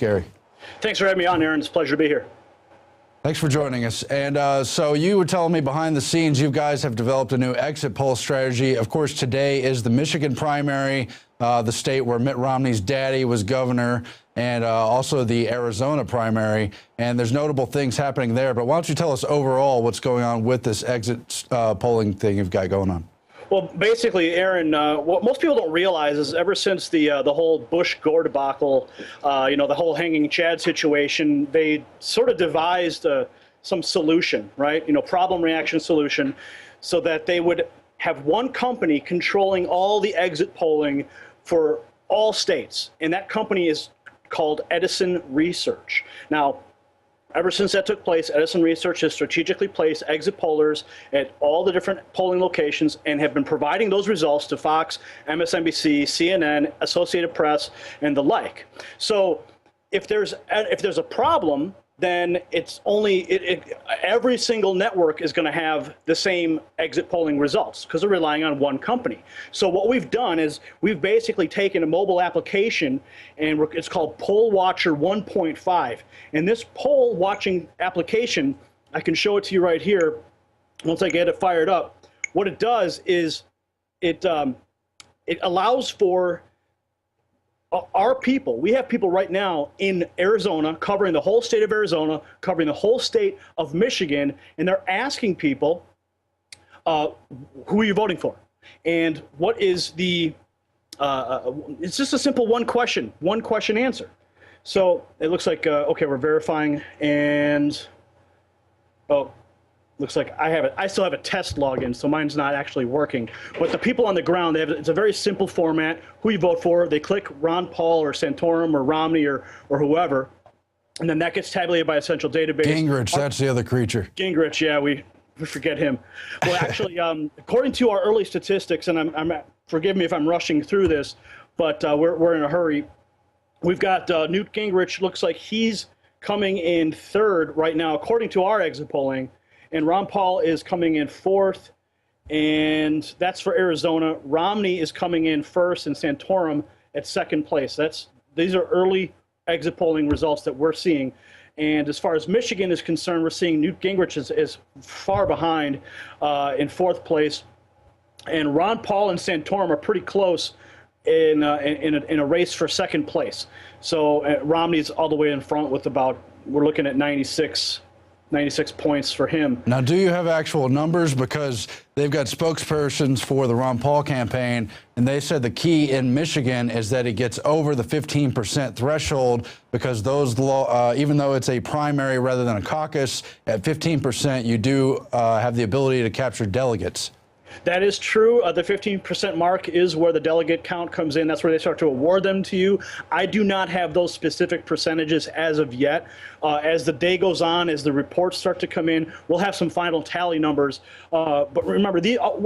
Gary. Thanks for having me on, Aaron. It's a pleasure to be here. Thanks for joining us. And so you were telling me behind the scenes, you guys have developed a new exit poll strategy. Of course, today is the Michigan primary, the state where Mitt Romney's daddy was governor, and also the Arizona primary. And there's notable things happening there. But why don't you tell us overall what's going on with this exit polling thing you've got going on? Well, basically, Aaron, what most people don't realize is ever since the whole Bush-Gore debacle, the whole hanging Chad situation, they sort of devised some solution, right? Problem, reaction, solution, so that they would have one company controlling all the exit polling for all states. And that company is called Edison Research. Now, ever since that took place, Edison Research has strategically placed exit pollers at all the different polling locations and have been providing those results to Fox, MSNBC, CNN, Associated Press, and the like. So if there's a problem, then it's every single network is going to have the same exit polling results because they're relying on one company. So what we've done is we've basically taken a mobile application, and it's called Poll Watcher 1.5. And this poll watching application, I can show it to you right here once I get it fired up. What it does is it allows for our people. We have people right now in Arizona covering the whole state of Arizona, covering the whole state of Michigan, and they're asking people, who are you voting for? And what is the, it's just a simple one question answer. So it looks like, okay, we're verifying, and, oh, looks like I still have a test login, so mine's not actually working. But the people on the ground, it's a very simple format. Who you vote for, they click Ron Paul or Santorum or Romney or whoever, and then that gets tabulated by a central database. Gingrich, that's the other creature. Gingrich, yeah, we forget him. Well, actually, according to our early statistics, and forgive me if I'm rushing through this, but we're in a hurry. We've got Newt Gingrich. Looks like he's coming in third right now, according to our exit polling. And Ron Paul is coming in fourth, and that's for Arizona. Romney is coming in first, and Santorum at second place. These are early exit polling results that we're seeing. And as far as Michigan is concerned, we're seeing Newt Gingrich is far behind in fourth place, and Ron Paul and Santorum are pretty close in a race for second place. So Romney's all the way in front with we're looking at 96 points for him. Now, do you have actual numbers? Because they've got spokespersons for the Ron Paul campaign, and they said the key in Michigan is that it gets over the 15% threshold, because those even though it's a primary rather than a caucus, at 15%, you do have the ability to capture delegates. That is true. The 15% mark is where the delegate count comes in. That's where they start to award them to you. I do not have those specific percentages as of yet. As the day goes on, as the reports start to come in, we'll have some final tally numbers. But remember,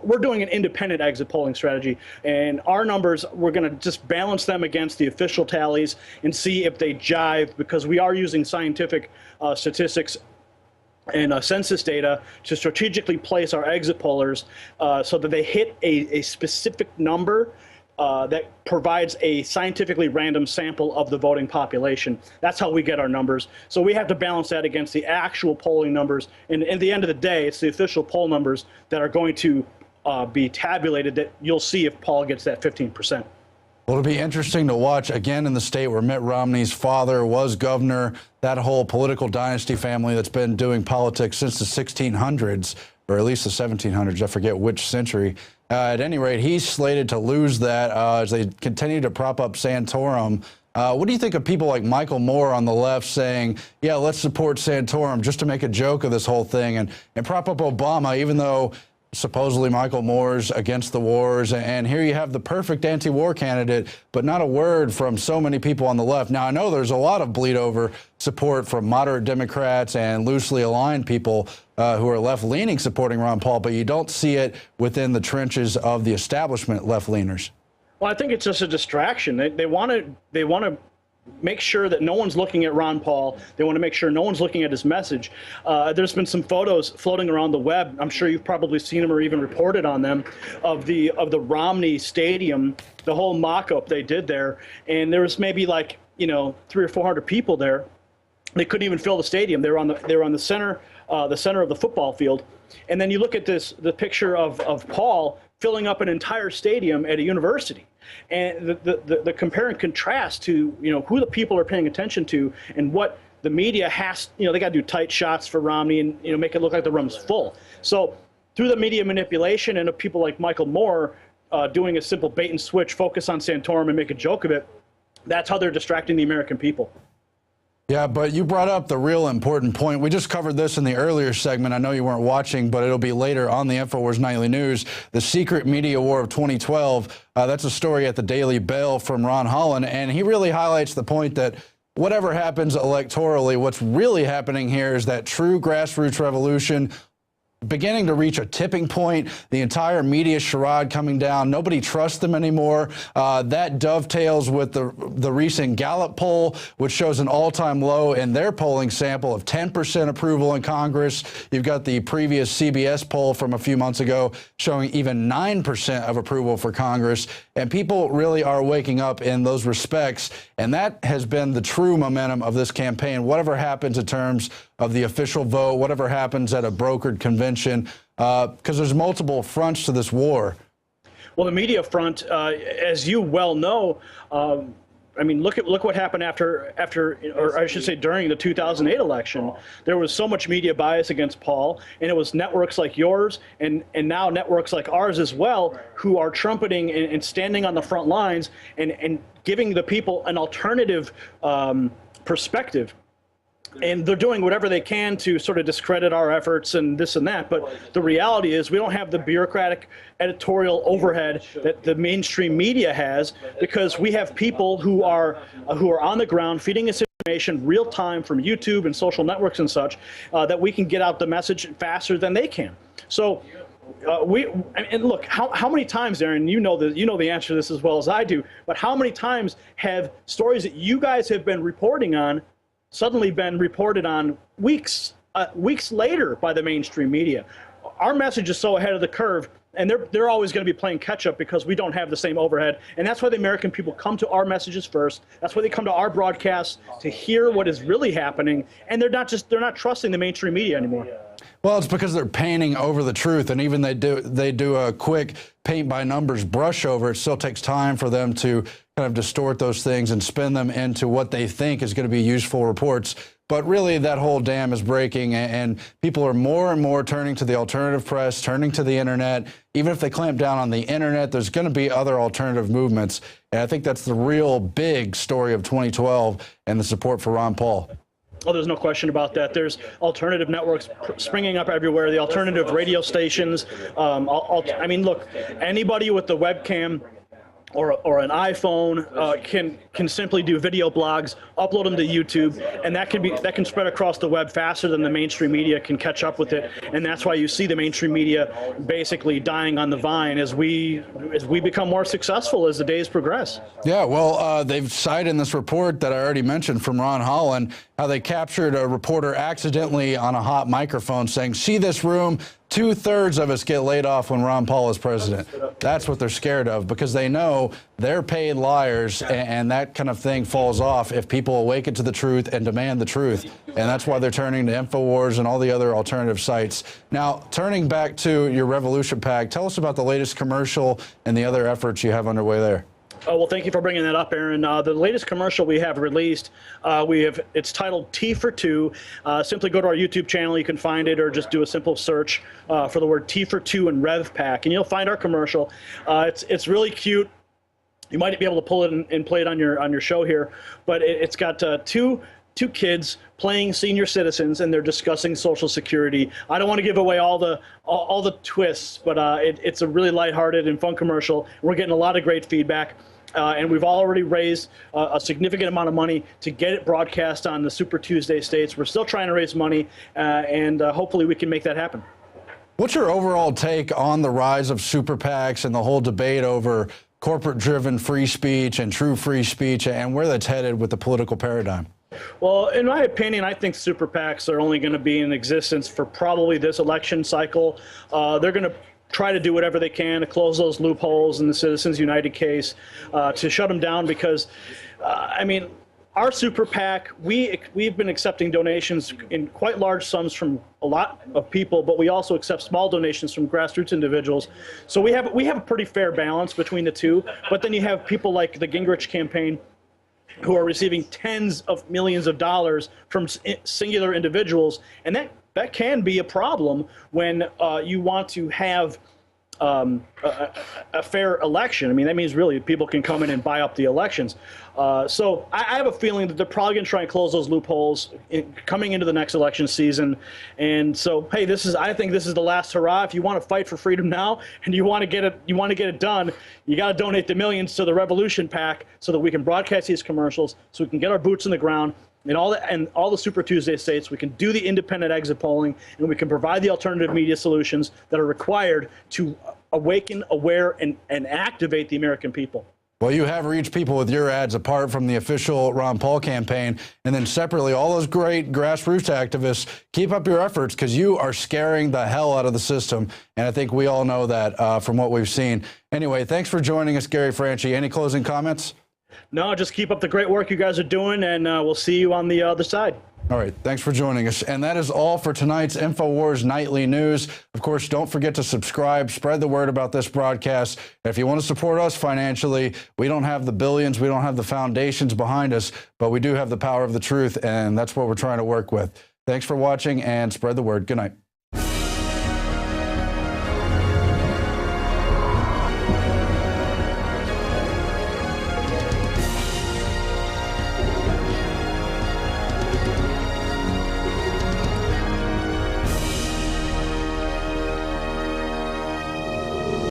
we're doing an independent exit polling strategy, and our numbers, we're going to just balance them against the official tallies and see if they jive, because we are using scientific statistics and census data to strategically place our exit pollers so that they hit a specific number that provides a scientifically random sample of the voting population. That's how we get our numbers. So we have to balance that against the actual polling numbers. And at the end of the day, it's the official poll numbers that are going to be tabulated that you'll see if Paul gets that 15%. Well, it'll be interesting to watch again in the state where Mitt Romney's father was governor, that whole political dynasty family that's been doing politics since the 1600s, or at least the 1700s, I forget which century. At any rate, he's slated to lose that as they continue to prop up Santorum. What do you think of people like Michael Moore on the left saying, yeah, let's support Santorum, just to make a joke of this whole thing and prop up Obama, even though supposedly Michael Moore's against the wars, and here you have the perfect anti-war candidate, but not a word from so many people on the left. Now, I know there's a lot of bleed-over support from moderate Democrats and loosely aligned people who are left-leaning supporting Ron Paul, but you don't see it within the trenches of the establishment left-leaners. Well, I think it's just a distraction. They want to make sure that no one's looking at Ron Paul. They want to make sure no one's looking at his message. There's been some photos floating around the web. I'm sure you've probably seen them or even reported on them of the Romney Stadium, the whole mock-up they did there. And there was maybe like, 300 or 400 people there. They couldn't even fill the stadium. They were on the center of the football field. And then you look at the picture of Paul filling up an entire stadium at a university. And the compare and contrast to, who the people are paying attention to and what the media has, they got to do tight shots for Romney and, make it look like the room's full. So through the media manipulation and of people like Michael Moore doing a simple bait and switch, focus on Santorum and make a joke of it, that's how they're distracting the American people. Yeah, but you brought up the real important point. We just covered this in the earlier segment. I know you weren't watching, but it'll be later on the INFOWARS Nightly News. The secret media war of 2012. That's a story at the Daily Bell from Ron Holland, and he really highlights the point that whatever happens electorally, what's really happening here is that true grassroots revolution beginning to reach a tipping point, the entire media charade coming down. Nobody trusts them anymore. That dovetails with the recent Gallup poll, which shows an all-time low in their polling sample of 10% approval in Congress. You've got the previous CBS poll from a few months ago showing even 9% of approval for Congress. And people really are waking up in those respects. And that has been the true momentum of this campaign. Whatever happens in terms of the official vote, whatever happens at a brokered convention, because there's multiple fronts to this war. Well, the media front, as you well know, look what happened after, or I should say during the 2008 election. There was so much media bias against Paul, and it was networks like yours and now networks like ours as well who are trumpeting and standing on the front lines and giving the people an alternative perspective. And they're doing whatever they can to sort of discredit our efforts and this and that. But the reality is we don't have the bureaucratic editorial overhead that the mainstream media has, because we have people who are on the ground feeding us information real time from YouTube and social networks and such, that we can get out the message faster than they can. So and look, how many times, Aaron, you know the answer to this as well as I do, but how many times have stories that you guys have been reporting on suddenly been reported on weeks later by the mainstream media? Our message is so ahead of the curve, and they're always going to be playing catch up because we don't have the same overhead. And that's why the American people come to our messages first. That's why they come to our broadcasts to hear what is really happening. And they're not trusting the mainstream media anymore. Well, it's because they're painting over the truth, and even they do a quick paint by numbers brush over. It still takes time for them to kind of distort those things and spin them into what they think is going to be useful reports. But really, that whole dam is breaking, and people are more and more turning to the alternative press, turning to the internet. Even if they clamp down on the internet, there's going to be other alternative movements. And I think that's the real big story of 2012 and the support for Ron Paul. Oh, there's no question about that. There's alternative networks springing up everywhere, the alternative radio stations. Look, anybody with the webcam or an iPhone can simply do video blogs, upload them to YouTube, and that can spread across the web faster than the mainstream media can catch up with it. And that's why you see the mainstream media basically dying on the vine as we become more successful as the days progress. Yeah, well, they've cited in this report that I already mentioned from Ron Holland how they captured a reporter accidentally on a hot microphone saying, "See this room? 2/3 of us get laid off when Ron Paul is president." That's what they're scared of, because they know they're paid liars, and that kind of thing falls off if people awaken to the truth and demand the truth. And that's why they're turning to INFOWARS and all the other alternative sites. Now, turning back to your Revolution PAC, tell us about the latest commercial and the other efforts you have underway there. Oh, well, thank you for bringing that up, Aaron. The latest commercial we have released, it's titled T for Two. Simply go to our YouTube channel. You can find it, or just do a simple search for the word T for Two and Rev PAC, and you'll find our commercial. It's really cute. You might be able to pull it and play it on your show here, but it's got two kids playing senior citizens, and they're discussing Social Security. I don't want to give away all the twists, but it's a really lighthearted and fun commercial. We're getting a lot of great feedback. And we've already raised a significant amount of money to get it broadcast on the Super Tuesday states. We're still trying to raise money, and hopefully we can make that happen. What's your overall take on the rise of super PACs and the whole debate over corporate-driven free speech and true free speech, and where that's headed with the political paradigm? Well, in my opinion, I think super PACs are only going to be in existence for probably this election cycle. They're going to try to do whatever they can to close those loopholes in the Citizens United case, to shut them down, because, our super PAC, we've been accepting donations in quite large sums from a lot of people, but we also accept small donations from grassroots individuals. So we have a pretty fair balance between the two. But then you have people like the Gingrich campaign who are receiving tens of millions of dollars from singular individuals, and that can be a problem when you want to have a fair election. I mean, that means really people can come in and buy up the elections. So I have a feeling that they're probably going to try and close those loopholes coming into the next election season. And so, hey, I think this is the last hurrah. If you want to fight for freedom now and you want to get it done, you got to donate the millions to the Revolution PAC so that we can broadcast these commercials, so we can get our boots in the ground. In all the Super Tuesday states, we can do the independent exit polling, and we can provide the alternative media solutions that are required to awaken, aware, and activate the American people. Well, you have reached people with your ads apart from the official Ron Paul campaign. And then separately, all those great grassroots activists, keep up your efforts because you are scaring the hell out of the system. And I think we all know that from what we've seen. Anyway, thanks for joining us, Gary Franchi. Any closing comments? No, just keep up the great work you guys are doing, and we'll see you on the other side. All right, thanks for joining us. And that is all for tonight's InfoWars Nightly News. Of course, don't forget to subscribe, spread the word about this broadcast. If you want to support us financially, we don't have the billions, we don't have the foundations behind us, but we do have the power of the truth, and that's what we're trying to work with. Thanks for watching, and spread the word. Good night.